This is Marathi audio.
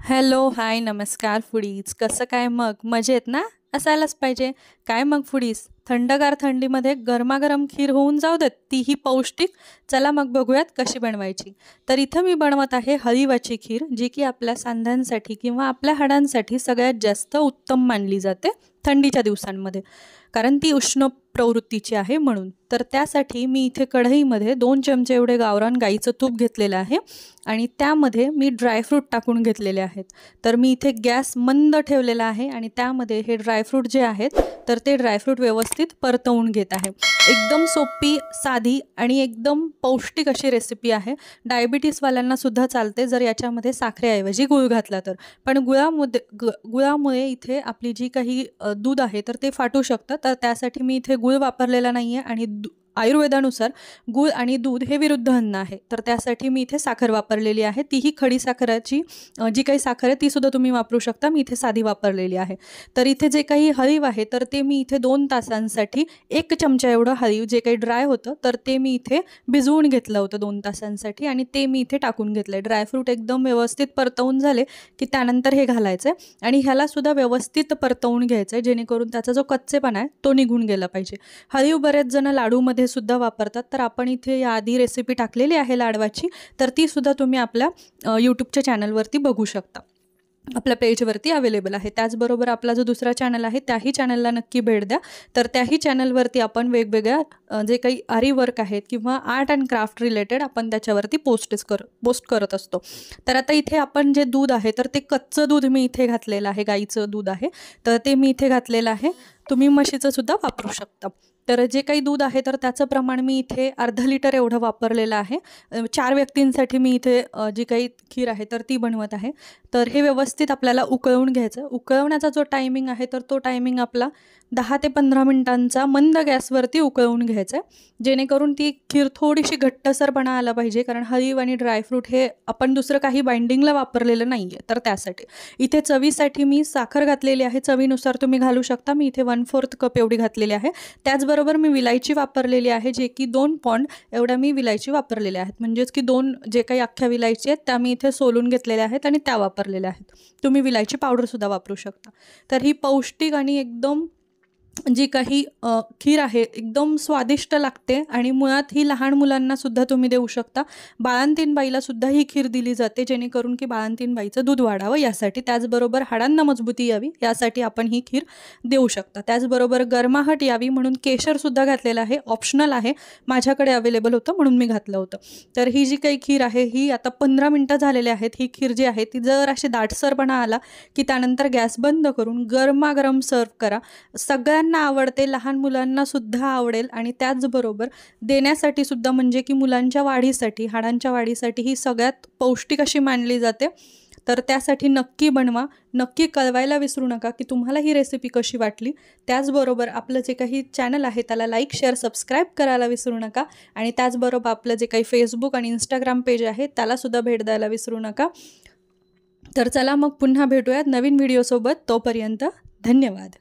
हॅलो, हाय, नमस्कार फूडीज. कसं काय मग? मजेत ना? असायलाच पाहिजे. काय मग फूडीज? थंडगार थंडीमध्ये गरमागरम खीर होऊन जाऊ देत, तीही पौष्टिक. चला मग बघूयात कशी बनवायची. तर इथं मी बनवत आहे हळीवाची खीर, जी की आपल्या सांध्यांसाठी किंवा आपल्या हाडांसाठी सगळ्यात जास्त उत्तम मानली जाते थंडीच्या दिवसांमध्ये, कारण ती उष्ण प्रवृत्तीची आहे म्हणून. तर त्यासाठी मी इथे कढईमध्ये 2 चमचे एवढे गावरान गाईचं तूप घेतलेलं आहे आणि त्यामध्ये मी ड्रायफ्रूट टाकून घेतलेले आहेत. तर मी इथे गॅस मंद ठेवलेला आहे आणि त्यामध्ये हे ड्रायफ्रूट जे आहेत तर ते ड्रायफ्रूट व्यवस्थित परतवून घेत आहे. एकदम सोपी, साधी आणि एकदम पौष्टिक अशी रेसिपी आहे. डायबिटीसवाल्यांना सुद्धा चालते जर याच्यामध्ये साखरेऐवजी गूळ घातला तर. पण गुळामुळे इथे आपली जी काही दूध आहे तर ते फाटू शकतं. तर त्यासाठी मी इथे गूळ वापरलेला नाही आहे आणि आयुर्वेदानुसार गूळ आणि दूध हे विरुद्ध अन्न आहे. तर त्यासाठी मी इथे साखर वापरलेली आहे. तीही खडी साखराची जी काही साखर आहे तीसुद्धा तुम्ही वापरू शकता. मी इथे साधी वापरलेली आहे. तर इथे जे काही हळीव आहे तर ते मी इथे 2 तासांसाठी 1 चमचा एवढं हळीव जे काही ड्राय होतं तर ते मी इथे भिजवून घेतलं होतं 2 तासांसाठी आणि ते मी इथे टाकून घेतलं आहे. ड्रायफ्रूट एकदम व्यवस्थित परतवून झाले की त्यानंतर हे घालायचं आहे आणि ह्यालासुद्धा व्यवस्थित परतवून घ्यायचं आहे, जेणेकरून त्याचा जो कच्चेपणा आहे तो निघून गेला पाहिजे. हळीव बरेच जण लाडूमध्ये सुद्धा वापरतात. तर आपण इथे याआधी रेसिपी टाकलेली आहे लाडवाची, तर ती सुद्धा तुम्ही आपल्या यूट्यूबच्या चॅनलवरती बघू शकता. आपल्या पेजवरती अवेलेबल आहे. त्याचबरोबर आपला जो दुसरा चॅनल आहे त्याही चॅनलला नक्की भेट द्या. तर त्याही चॅनलवरती आपण वेगवेगळ्या जे काही आरी वर्क आहेत किंवा आर्ट अँड क्राफ्ट रिलेटेड आपण त्याच्यावरती पोस्ट करत असतो. तर आता इथे आपण जे दूध आहे तर ते कच्चं दूध मी इथे घातलेलं आहे. गाईचं दूध आहे तर ते मी इथे घातलेलं आहे. तुम्ही म्हशीचं सुद्धा वापरू शकता. तर जे काही दूध आहे तर त्याचं प्रमाण मी इथे अर्धा लिटर एवढं वापरलेलं आहे. 4 व्यक्तींसाठी मी इथे जी काही खीर आहे तर ती बनवत आहे. तर हे व्यवस्थित आपल्याला उकळवून घ्यायचं. उकळवण्याचा जो टायमिंग आहे तर तो टायमिंग आपला 10 ते 15 मिनिटांचा मंद गॅसवरती उकळवून घ्यायचं आहे, जेणेकरून ती खीर थोडीशी घट्टसरपणा आला पाहिजे. कारण हळीव आणि ड्रायफ्रूट हे आपण दुसरं काही बाइंडिंगला वापरलेलं नाही आहे. तर त्यासाठी इथे चवीसाठी मी साखर घातलेली आहे. चवीनुसार तुम्ही घालू शकता. मी इथे 1/4 कप एवढी घातलेली आहे. त्याचबरोबर मी विलायची वापरलेली आहे, जे की 2 पॉund एवढ्या मी विलायची वापरलेल्या आहेत. म्हणजेच की 2 जे काही अख्ख्या विलायची आहेत त्या मी इथे सोलून घेतलेल्या आहेत आणि त्या वापरलेल्या आहेत. तुम्ही विलायची पावडरसुद्धा वापरू शकता. तर ही पौष्टिक आणि एकदम जी काही खीर आहे एकदम स्वादिष्ट लागते आणि मुळात ही लहान मुलांनासुद्धा तुम्ही देऊ शकता. बाळंतीण बाईलासुद्धा ही खीर दिली जाते, जेणेकरून की बाळंतीण बाईचं दूध वाढावं यासाठी. त्याचबरोबर हाडांना मजबूती यावी यासाठी आपण ही खीर देऊ शकता. त्याचबरोबर गरमाहट यावी म्हणून केशरसुद्धा घातलेलं आहे. ऑप्शनल आहे, माझ्याकडे अवेलेबल होतं म्हणून मी घातलं होतं. तर ही जी काही खीर आहे ही आता 15 मिनटं झालेले आहेत. ही खीर जी आहे ती जर अशी दाटसरपणा आला की त्यानंतर गॅस बंद करून गरमागरम सर्व करा. सगळ्यांना आवडते, लहान मुलांना सुद्धा आवडेल आणि त्याचबरोबर देण्यासाठी सुद्धा, म्हणजे की मुलांच्या वाढीसाठी, हाडांच्या वाढीसाठी ही सगळ्यात पौष्टिक अशी मानली जाते. तर त्यासाठी नक्की बनवा. नक्की कळवायला विसरू नका की तुम्हाला ही रेसिपी कशी वाटली. त्याचबरोबर आपलं जे काही चॅनल आहे त्याला लाईक, शेअर, सबस्क्राईब करायला विसरू नका आणि त्याचबरोबर आपलं जे काही फेसबुक आणि इंस्टाग्राम पेज आहे त्यालासुद्धा भेट द्यायला विसरू नका. तर चला मग पुन्हा भेटूयात नवीन व्हिडिओसोबत. तोपर्यंत धन्यवाद.